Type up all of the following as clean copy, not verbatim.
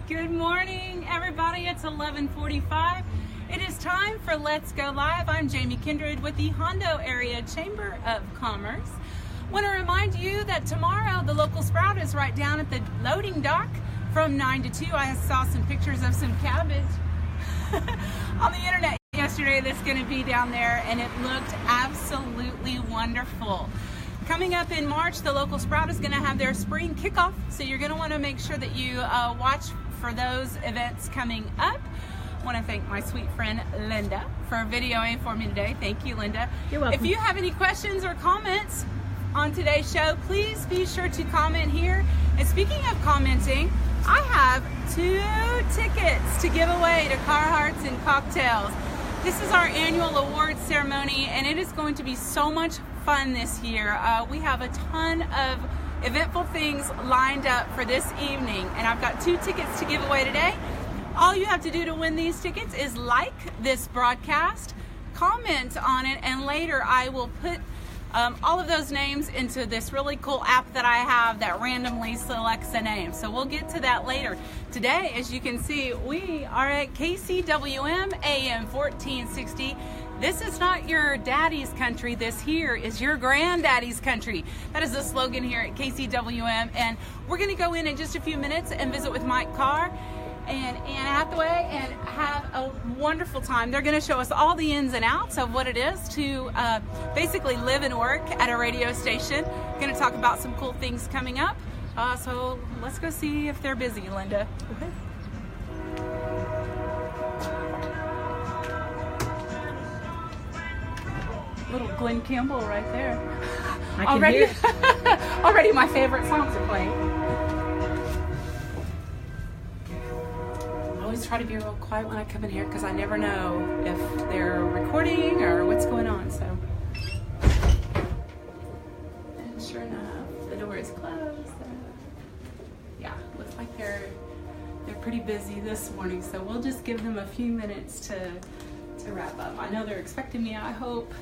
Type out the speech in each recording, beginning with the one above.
Good morning, everybody. It's 11:45. It is time for Let's Go Live. I'm Jamie Kindred with the Hondo Area Chamber of Commerce. Want to remind you that tomorrow the local sprout is right down at the loading dock from 9 to 2. I saw some pictures of some cabbage on the internet yesterday that's going to be down there, and it looked absolutely wonderful. Coming up in March, the local sprout is going to have their spring kickoff, so you're going to want to make sure that you watch for those events coming up. I want to thank my sweet friend Linda for videoing for me today. Thank you, Linda. You're welcome. If you have any questions or comments on today's show, please be sure to comment here. And speaking of commenting, I have 2 tickets to give away to Carhartts and Cocktails. This is our annual awards ceremony, and it is going to be so much fun this year. We have a ton of eventful things lined up for this evening, and I've got 2 tickets to give away today. All you have to do to win these tickets is like this broadcast, comment on it, and later I will put all of those names into this really cool app that I have that randomly selects a name. So we'll get to that later. Today, as you can see, we are at KCWM-AM1460. This is not your daddy's country. This here is your granddaddy's country. That is the slogan here at KCWM. And we're going to go in just a few minutes and visit with Mike Carr and Ann Hathaway and have a wonderful time. They're going to show us all the ins and outs of what it is to basically live and work at a radio station. Going to talk about some cool things coming up. So let's go see if they're busy, Linda. Okay. Little Glenn Campbell right there. I can hear. Already my favorite songs are playing. I always try to be real quiet when I come in here because I never know if they're recording or what's going on. So, and sure enough, the door is closed. Yeah, looks like they're pretty busy this morning. So we'll just give them a few minutes to wrap up. I know they're expecting me, I hope.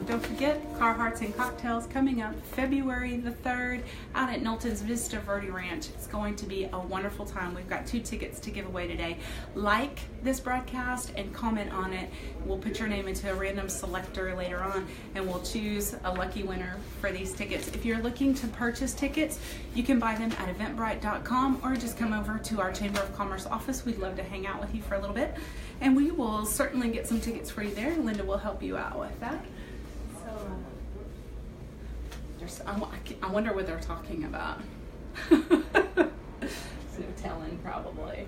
Don't forget, Carhartts and Cocktails coming up February the 3rd out at Knowlton's Vista Verde Ranch. It's going to be a wonderful time. We've got 2 tickets to give away today. Like this broadcast and comment on it. We'll put your name into a random selector later on, and we'll choose a lucky winner for these tickets. If you're looking to purchase tickets, you can buy them at eventbrite.com or just come over to our Chamber of Commerce office. We'd love to hang out with you for a little bit, and we will certainly get some tickets for you there. Linda will help you out with that. I wonder what they're talking about. No telling, probably.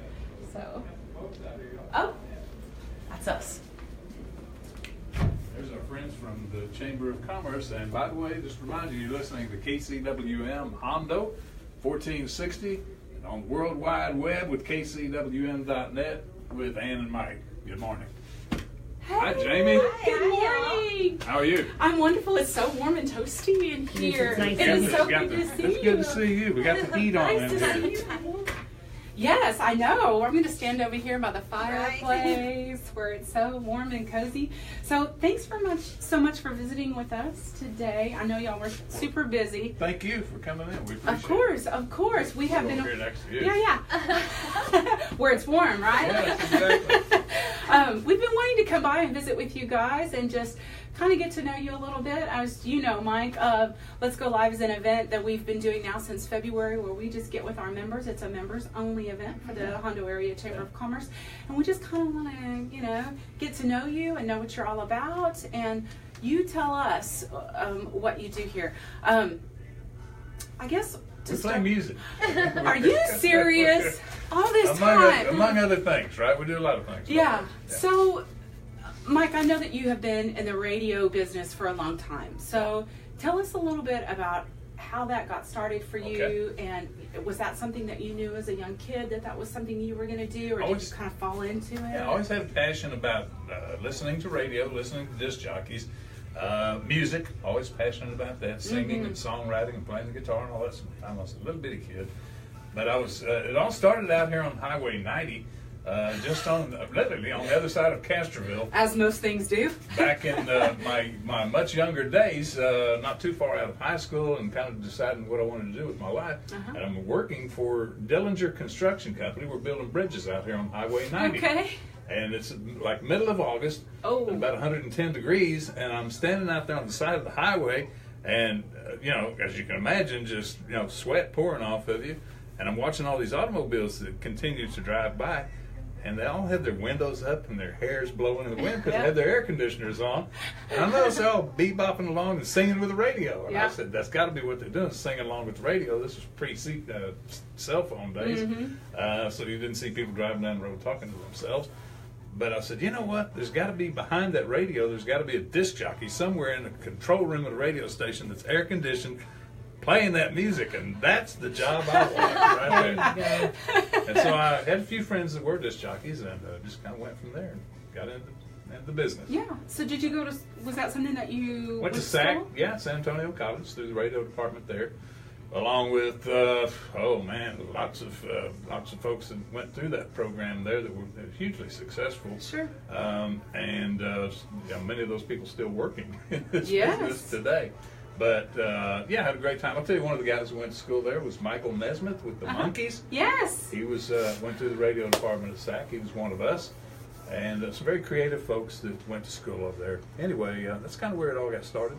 So, oh, that's us. There's our friends from the Chamber of Commerce, and by the way, just remind you, you're listening to KCWM Hondo 1460 and on the World Wide Web with KCWM.net with Ann and Mike. Good morning. Hey, hi, Jamie. Good morning. How are you? I'm wonderful. It's so warm and toasty in here. It's nice It is so It's good to see you. It's good to see you. We got the heat on Nice in to here. see you. Yes, I know. I'm going to stand over here by the fireplace where it's so warm and cozy. So thanks so much for visiting with us today. I know y'all were super busy. Thank you for coming in. We appreciate it. Of course. We have We're been over here next to you. Yeah. Where it's warm, right? Yes, exactly. We've been wanting to come by and visit with you guys and just kind of get to know you a little bit. As you know, Mike, Let's Go Live is an event that we've been doing now since February where we just get with our members. It's a members-only event for the Hondo Area Chamber of Commerce. And we just kind of want to, get to know you and know what you're all about. And you tell us what you do here. I guess We play music. Are you serious? All this time? Among other things, right? We do a lot of things. Yeah. So, Mike, I know that you have been in the radio business for a long time. So tell us a little bit about how that got started for you, and was that something that you knew as a young kid that was something you were going to do, or did you kind of fall into it? Yeah, I always had a passion about listening to radio, listening to disc jockeys, music, always passionate about that, singing and songwriting and playing the guitar and all that. I was a little bitty kid. But it all started out here on Highway 90 just literally on the other side of Castroville. As most things do. Back in my much younger days, not too far out of high school, and kind of deciding what I wanted to do with my life. And I'm working for Dillinger Construction Company. We're building bridges out here on Highway 90. Okay. And it's like middle of August, about 110 degrees, and I'm standing out there on the side of the highway, and as you can imagine, just sweat pouring off of you. And I'm watching all these automobiles that continue to drive by, and they all have their windows up and their hair's blowing in the wind because they have their air conditioners on. And I noticed they're all bebopping along and singing with the radio. And I said, that's got to be what they're doing, singing along with the radio. This was pre-cell phone days, so you didn't see people driving down the road talking to themselves. But I said, you know what? There's got to be behind that radio, there's got to be a disc jockey somewhere in the control room of the radio station that's air conditioned, playing that music, and that's the job I want right there. And so I had a few friends that were disc jockeys, and just kind of went from there and got into the business. Yeah. So did you go to? Was that something that you went to SAC? Yeah, San Antonio College, through the radio department there, along with lots of folks that went through that program there that were hugely successful. Sure. And many of those people still working in this business today. But I had a great time. I'll tell you, one of the guys who went to school there was Michael Nesmith with the Monkees. Yes. He was went through the radio department at SAC. He was one of us, and some very creative folks that went to school over there. Anyway, that's kind of where it all got started.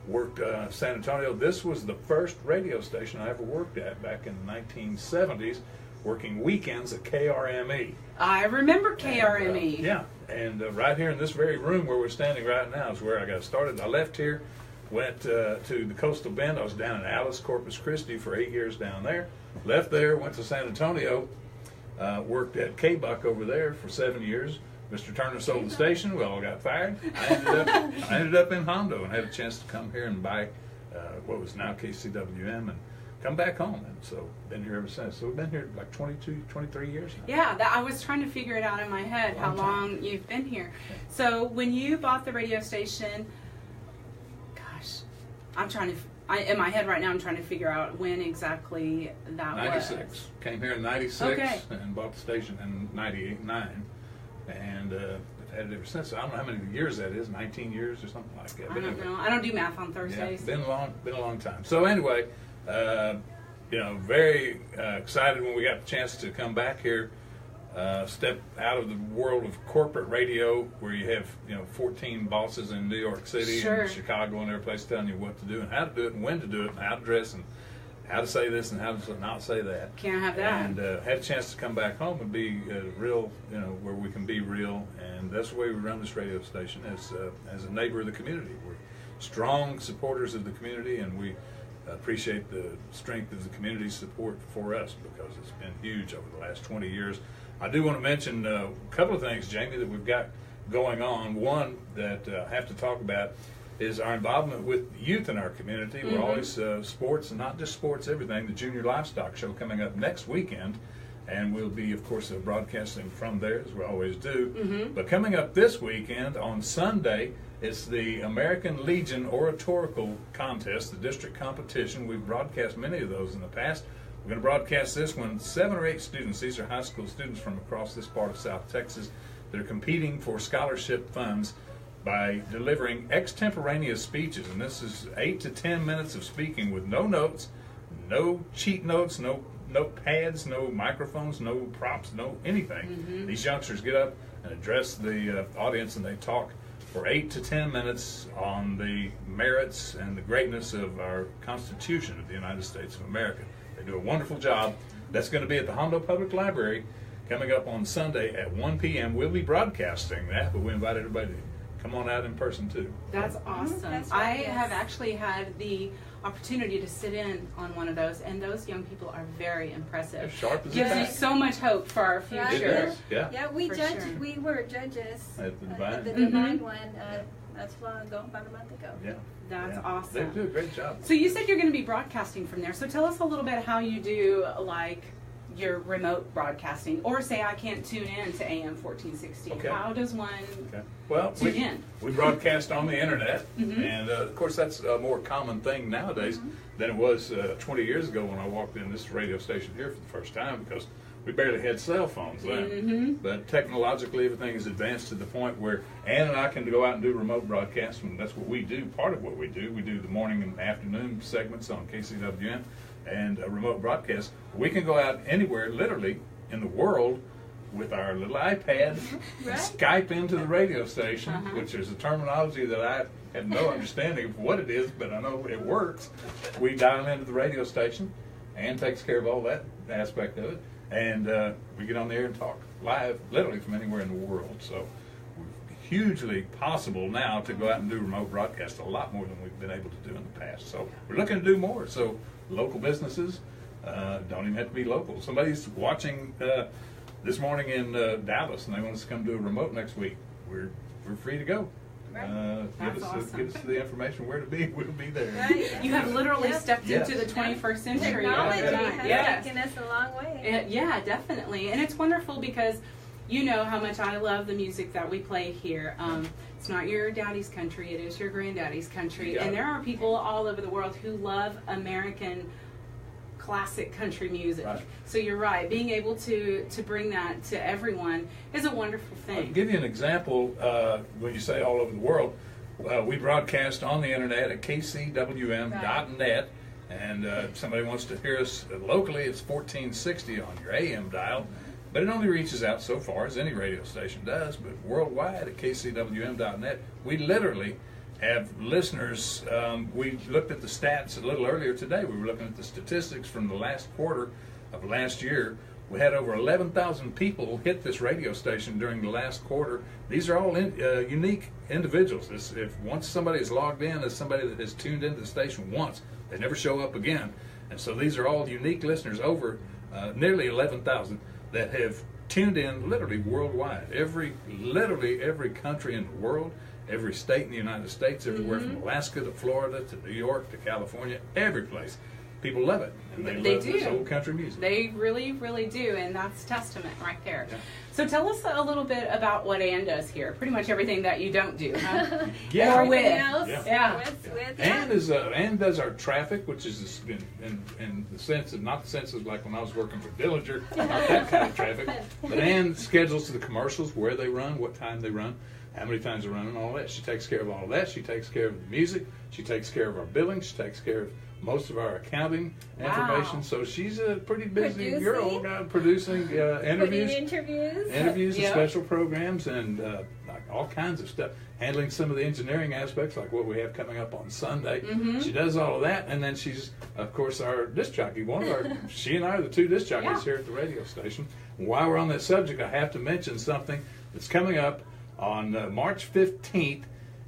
Worked San Antonio. This was the first radio station I ever worked at back in the 1970s, working weekends at KRME. I remember KRME. And right here in this very room where we're standing right now is where I got started. I left here, went to the Coastal Bend. I was down in Alice, Corpus Christi for 8 years down there. Left there, went to San Antonio, worked at K-Buck over there for 7 years. Mr. Turner sold the station. We all got fired. I ended up in Hondo and had a chance to come here and buy what was now KCWM and come back home. And so been here ever since. So we've been here like 22, 23 years now. Yeah, I was trying to figure it out in my head how long you've been here. So when you bought the radio station, in my head right now, I'm trying to figure out when exactly that 96. was. Came here in 96 and bought the station in 99. And I've had it ever since. I don't know how many years that is, 19 years or something like that. I don't know. I don't do math on Thursdays. Yeah, been a long time. So anyway, very excited when we got the chance to come back here, step out of the world of corporate radio where you have 14 bosses in New York City and Chicago and every place telling you what to do and how to do it and when to do it and how to dress and how to say this and how to not say that. Can't have that. And had a chance to come back home and be real, where we can be real. And that's the way we run this radio station as a neighbor of the community. We're strong supporters of the community, and we appreciate the strength of the community's support for us because it's been huge over the last 20 years. I do want to mention a couple of things, Jamie, that we've got going on. One that I have to talk about is our involvement with youth in our community. We're always sports, and not just sports, everything. The Junior Livestock Show coming up next weekend, and we'll be, of course, broadcasting from there, as we always do. But coming up this weekend, on Sunday, it's the American Legion Oratorical Contest, the district competition. We've broadcast many of those in the past. We're going to broadcast this one. 7 or 8 students, these are high school students from across this part of South Texas, that are competing for scholarship funds by delivering extemporaneous speeches. And this is 8 to 10 minutes of speaking with no notes, no cheat notes, no pads, no microphones, no props, no anything. These youngsters get up and address the audience, and they talk for 8 to 10 minutes on the merits and the greatness of our Constitution of the United States of America. They do a wonderful job. That's going to be at the Hondo Public Library coming up on Sunday at 1 p.m. We'll be broadcasting that, but we invite everybody to come on out in person too. That's awesome. That's right, I have actually had the opportunity to sit in on one of those, and those young people are very impressive. They're sharp as Gives you so much hope for our future. It does, yeah. Yeah, we were judges at the Divine, the Divine one. That's long ago, about a month ago. Yeah. That's awesome. They do a great job. So you said you're going to be broadcasting from there. So tell us a little bit how you do, like, your remote broadcasting, or say I can't tune in to AM1460. Okay. How does one well, tune in? We broadcast on the internet, and of course that's a more common thing nowadays than it was 20 years ago when I walked in this radio station here for the first time, because we barely had cell phones then. But technologically, everything is advanced to the point where Ann and I can go out and do remote broadcasts, and that's what we do. Part of what we do the morning and afternoon segments on KCWM and a remote broadcast. We can go out anywhere, literally, in the world with our little iPad, Right. Skype into the radio station, which is a terminology that I have no understanding of what it is, but I know it works. We dial into the radio station, and takes care of all that aspect of it, and we get on the air and talk live, literally from anywhere in the world. So hugely possible now to go out and do remote broadcasts, a lot more than we've been able to do in the past. So we're looking to do more. So local businesses don't even have to be local. Somebody's watching this morning in Dallas, and they want us to come do a remote next week. We're free to go. Right. That's awesome. Give us the information where to be. We'll be there. Right. You have literally Yep. stepped Yes. into the 21st century. Technology overnight. has Yes. taken us a long way. Yeah, definitely. And it's wonderful because you know how much I love the music that we play here. It's not your daddy's country, it is your granddaddy's country. You got And it. there are people all over the world who love American classic country music. Right. So you're right. Being able to bring that to everyone is a wonderful I'll thing. give you an example. When you say all over the world, we broadcast on the internet at KCWM.net, and if somebody wants to hear us locally, it's 1460 on your AM dial, but it only reaches out so far as any radio station does. But worldwide at KCWM.net, we literally have listeners. We looked at the stats a little earlier today. We were looking at the statistics from the last quarter of last year. We had over 11,000 people hit this radio station during the last quarter. These are all unique individuals. If once somebody is logged in as somebody that has tuned into the station once, they never show up again. And so these are all unique listeners, over nearly 11,000 that have tuned in literally worldwide. Literally every country in the world, every state in the United States, everywhere from Alaska to Florida to New York to California, every place. People love it, and they love this old country music. They really, really do, and that's testament right there. Yeah. So tell us a little bit about what Ann does here. Pretty much everything that you don't do, huh? Yeah. Or Everything with. else Yeah. with Ann does our traffic, which is in the sense of, not the sense of like when I was working for Dillinger, not that kind of traffic, but Ann schedules the commercials, where they run, what time they run, how many times they run, and all that. She takes care of all of that. She takes care of the music. She takes care of our billing. She takes care of most of our accounting information. So she's a pretty busy girl, producing interviews. Interviews and Yep. special programs and like all kinds of stuff. Handling some of the engineering aspects, like what we have coming up on Sunday. She does all of that, and then she's, of course, our disc jockey. She and I are the two disc jockeys here at the radio station. While we're on that subject, I have to mention something that's coming up on March 15th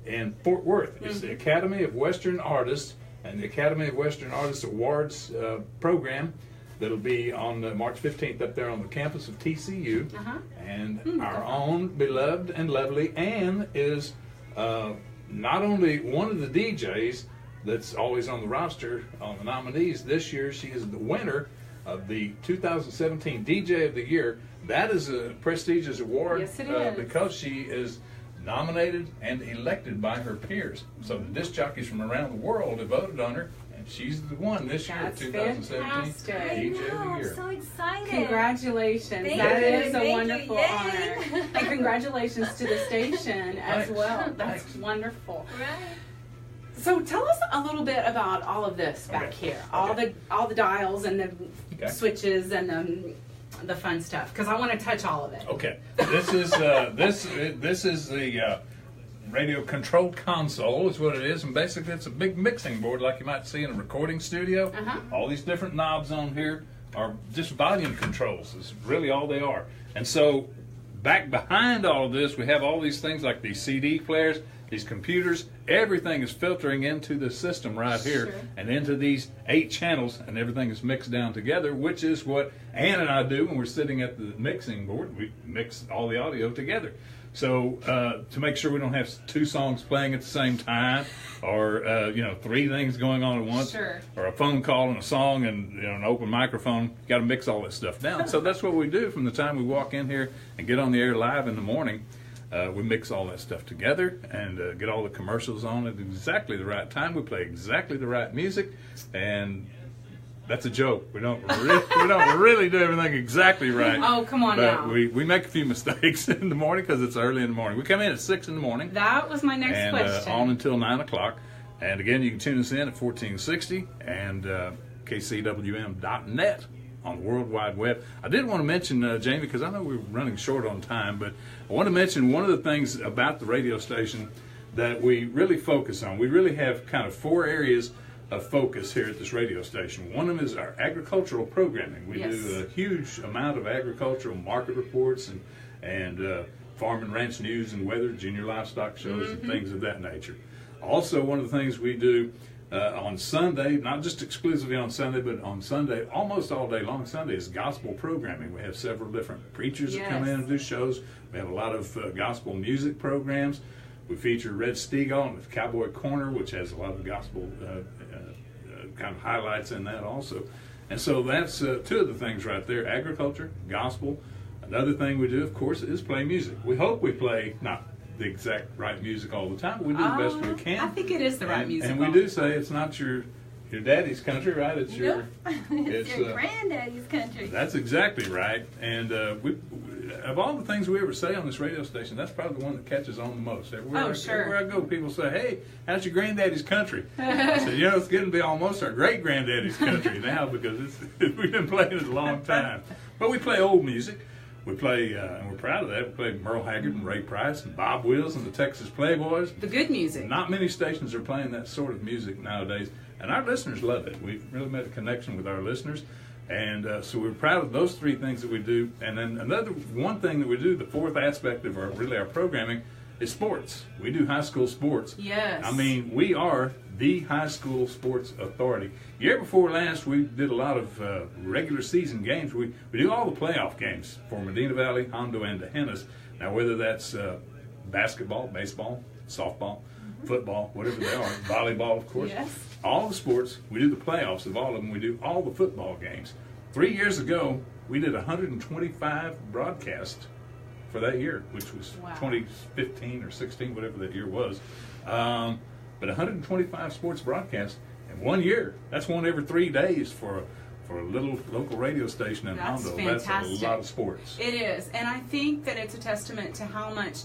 in Fort Worth. It's the Academy of Western Artists and the Academy of Western Artists Awards program that'll be on March 15th up there on the campus of TCU. And our own beloved and lovely Ann is not only one of the DJs that's always on the roster on the nominees. This year she is the winner of the 2017 DJ of the Year. That is a prestigious award. Yes, it is. Because she is nominated and elected by her peers. So the disc jockeys from around the world have voted on her, and she's the one this year, That's 2017 fantastic. DJ of the I'm Year. so excited. Congratulations. Thank That you, is a thank you, wonderful yay. honor. And congratulations to the station as Thanks. well. That's Thanks. wonderful. Right. So tell us a little bit about all of this back Okay. here. All the dials and the Okay. switches and the fun stuff, because I want to touch all of it. Okay, this is this is the radio control console is what it is, and basically it's a big mixing board like you might see in a recording studio. All these different knobs on here are just volume controls. Is really all they are. And so back behind all of this, we have all these things like these CD players, these computers. Everything is filtering into the system right here. Sure. And into these 8 channels, and everything is mixed down together, which is what Ann and I do when we're sitting at the mixing board. We mix all the audio together. So to make sure we don't have 2 songs playing at the same time, or 3 things going on at once, Sure. or a phone call and a song and an open microphone, you got to mix all that stuff down. So that's what we do from the time we walk in here and get on the air live in the morning. We mix all that stuff together and get all the commercials on at exactly the right time. We play exactly the right music, and That's a joke. We don't really do everything exactly right. Oh, come on but now. We make a few mistakes in the morning because it's early in the morning. We come in at 6 in the morning. That was my next question. On until 9 o'clock. And again, you can tune us in at 1460 and KCWM.net on the World Wide Web. I did want to mention, Jamie, because I know we're running short on time, but I want to mention one of the things about the radio station that we really focus on. We really have kind of 4 areas of focus here at this radio station. One of them is our agricultural programming. We do a huge amount of agricultural market reports and farm and ranch news and weather, junior livestock shows, and things of that nature. Also, one of the things we do on Sunday, not just exclusively on Sunday, but on Sunday, almost all day long Sunday, is gospel programming. We have several different preachers that come in and do shows. We have a lot of gospel music programs. We feature Red Steagall with Cowboy Corner, which has a lot of gospel kind of highlights in that also. And so that's 2 of the things right there, agriculture, gospel. Another thing we do, of course, is play music. We hope we play, not the exact right music all the time, but we do the best we can. I think it is the right music. And we do say it's not your daddy's country, right? It's your it's your granddaddy's country. That's exactly right. And we, of all the things we ever say on this radio station, that's probably the one that catches on the most. Everywhere I go, people say, "Hey, how's your granddaddy's country?" I said, it's getting to be almost our great granddaddy's country now because we've been playing it a long time. But we play old music. We play, and we're proud of that, we play Merle Haggard and Ray Price and Bob Wills and the Texas Playboys. The good music. Not many stations are playing that sort of music nowadays, and our listeners love it. We've really made a connection with our listeners, and so we're proud of those 3 things that we do. And then another one thing that we do, the 4th aspect of our programming, is sports. We do high school sports. Yes. I mean, we are the high school sports authority. Year before last, we did a lot of regular season games. We do all the playoff games for Medina Valley, Hondo, and Dehennis. Now, whether that's basketball, baseball, softball, football, whatever they are, volleyball, of course. Yes. All the sports, we do the playoffs of all of them. We do all the football games. 3 years ago, we did 125 broadcasts for that year, which was 2015 or 16, whatever that year was. But 125 sports broadcasts in 1 year. That's one every 3 days for a little local radio station in Hondo. Fantastic. That's a lot of sports. It is, and I think that it's a testament to how much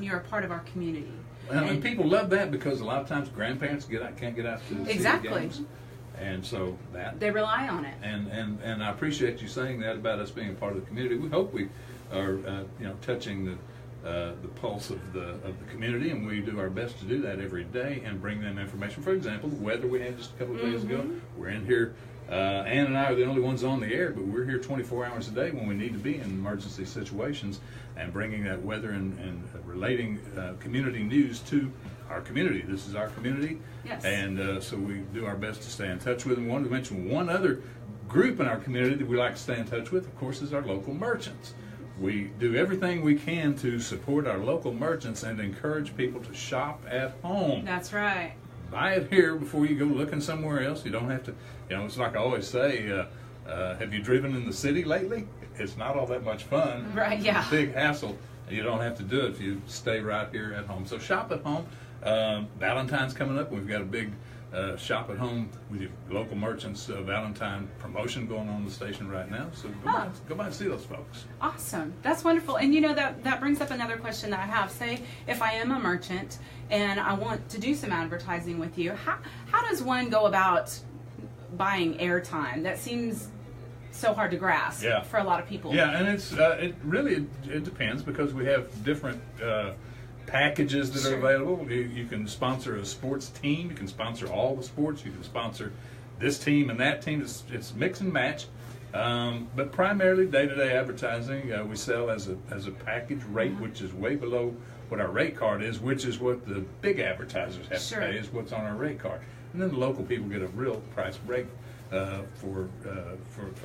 you're a part of our community. And people love that because a lot of times grandparents can't get out to see the games. And so they rely on it. And I appreciate you saying that about us being a part of the community. We hope we are touching the pulse of the community, and we do our best to do that every day and bring them information. For example, the weather we had just a couple of days ago. We're in here. Ann and I are the only ones on the air, but we're here 24 hours a day when we need to be in emergency situations and bringing that weather and relating community news to our community. This is our community, and so we do our best to stay in touch with them. I wanted to mention one other group in our community that we like to stay in touch with, of course, is our local merchants. We do everything we can to support our local merchants and encourage people to shop at home. That's right. Buy it here before you go looking somewhere else. You don't have to, it's like I always say, have you driven in the city lately? It's not all that much fun. Right, yeah. It's a big hassle. You don't have to do it if you stay right here at home. So shop at home. Valentine's coming up. We've got a big shop at home with your local merchants Valentine promotion going on the station right now. So go by and see those folks. Awesome. That's wonderful. And that brings up another question that I have. Say if I am a merchant and I want to do some advertising with you, how does one go about buying airtime? That seems so hard to grasp for a lot of people. Yeah, and it really depends because we have different packages that are available. You can sponsor a sports team. You can sponsor all the sports. You can sponsor this team and that team. It's mix and match. But primarily day-to-day advertising, we sell as a package rate, which is way below what our rate card is, which is what the big advertisers have to pay, is what's on our rate card. And then the local people get a real price break for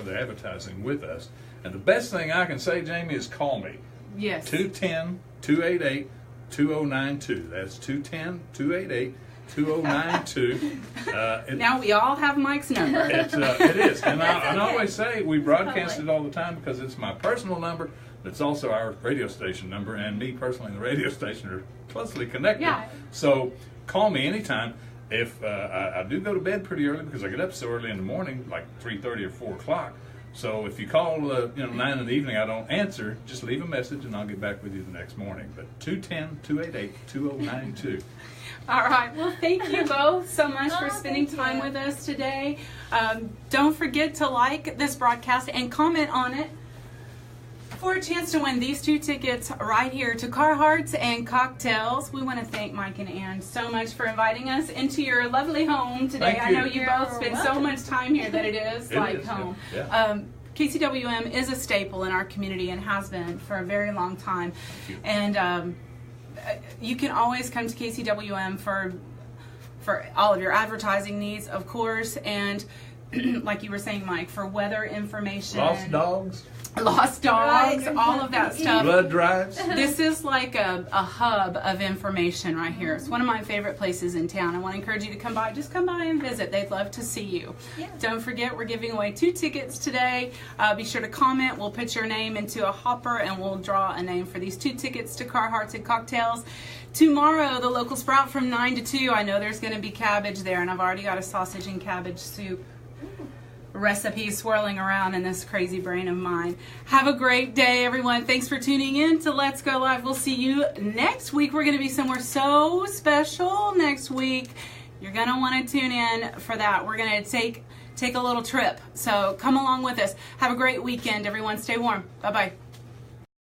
their advertising with us. And the best thing I can say, Jamie, is call me. Yes. 210-288-2092. That's 210-288-2092. Now we all have Mike's number. It is. And I always say we broadcast it all the time because it's my personal number. It's also our radio station number, and me personally and the radio station are closely connected. Yeah. So call me anytime. if I do go to bed pretty early because I get up so early in the morning, like 3:30 or 4 o'clock. So if you call, 9 in the evening, I don't answer, just leave a message and I'll get back with you the next morning. But 210-288-2092. All right. Well, thank you both so much for spending time with us today. Don't forget to like this broadcast and comment on it for a chance to win these 2 tickets right here to Carhartts and Cocktails. We want to thank Mike and Ann so much for inviting us into your lovely home today. Thank I you. know you both spend so much time here that it is like home. Yeah. KCWM is a staple in our community and has been for a very long time. And you can always come to KCWM for all of your advertising needs, of course, and like you were saying, Mike, for weather information. Lost dogs, all of that stuff. Blood drives. This is like a hub of information right here. It's one of my favorite places in town. I want to encourage you to come by. Just come by and visit. They'd love to see you. Yeah. Don't forget, we're giving away 2 tickets today. Be sure to comment. We'll put your name into a hopper and we'll draw a name for these 2 tickets to Carhartts and Cocktails. Tomorrow, the local sprout from 9 to 2. I know there's going to be cabbage there, and I've already got a sausage and cabbage soup recipe swirling around in this crazy brain of mine. Have a great day, everyone. Thanks for tuning in to Let's Go Live. We'll see you next week. We're going to be somewhere so special next week. You're going to want to tune in for that. We're going to take a little trip. So come along with us. Have a great weekend, everyone. Stay warm. Bye-bye.